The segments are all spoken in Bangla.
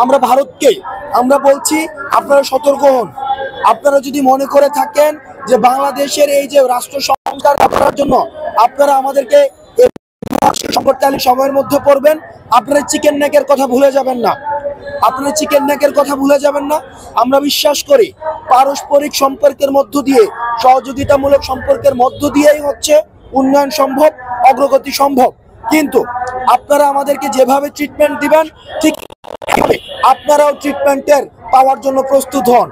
আমরা ভারতকে আমরা বলছি আপনারা সতর্ক হন। আপনারা যদি মনে করে থাকেন যে বাংলাদেশের এই যে রাষ্ট্র সংস্কার করার জন্য আপনারা আমাদেরকে সংকটকালীন সময়ের মধ্যে পড়বেন, আপনারা চিকেন নেকের কথা ভুলে যাবেন না। আপনারা চিকেন নেকের কথা ভুলে যাবেন না। আমরা বিশ্বাস করি পারস্পরিক সম্পর্কের মধ্য দিয়ে, সহযোগিতামূলক সম্পর্কের মধ্য দিয়েই হচ্ছে উন্নয়ন সম্ভব, অগ্রগতি সম্ভব। কিন্তু আপনারা আমাদেরকে যেভাবে ট্রিটমেন্ট দিবেন ঠিক আপনারাও ট্রিটমেন্টের পাওয়ার জন্য প্রস্তুত হন।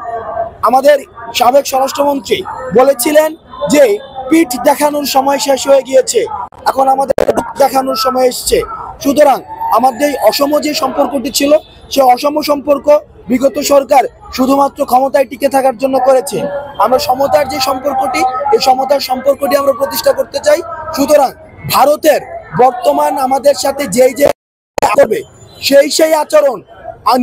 আমাদের সাবেক স্বরাষ্ট্রমন্ত্রী বলেছিলেন যে পিঠ দেখানোর সময় শেষ হয়ে গিয়েছে, এখন আমাদের দেখানোর সময় এসছে। সুতরাং আমাদের অসম যে সম্পর্কটি ছিল সে অসম সম্পর্ক বিগত সরকার শুধুমাত্র ক্ষমতায় টিকে থাকার জন্য করেছে। আমরা সমতার যে সম্পর্কটি, এই সমতার সম্পর্কটি আমরা প্রতিষ্ঠা করতে চাই। সুতরাং ভারতের বর্তমান আমাদের সাথে যেই যে করবে সেই আচরণ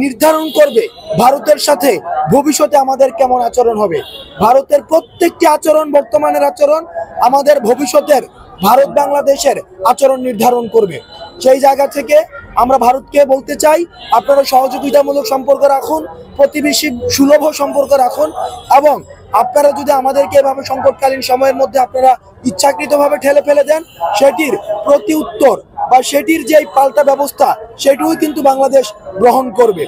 নির্ধারণ করবে ভারতের সাথে ভবিষ্যতে আমাদের কেমন আচরণ হবে। ভারতের প্রত্যেকটি আচরণ, বর্তমানের আচরণ আমাদের ভবিষ্যতের ভারত বাংলাদেশের আচরণ নির্ধারণ করবে। সেই জায়গা থেকে আমরা ভারতকে বলতে চাই আপনারা সহযোগিতামূলক সম্পর্ক রাখুন, প্রতিবেশী সুলভ সম্পর্ক রাখুন, এবং আপনারা যদি আমাদেরকে এভাবে সংকটকালীন সময়ের মধ্যে আপনারা ইচ্ছাকৃতভাবে ঠেলে ফেলে দেন, সেটির প্রতি উত্তর বা সেটির যে পাল্টা ব্যবস্থা সেটিও কিন্তু বাংলাদেশ গ্রহণ করবে।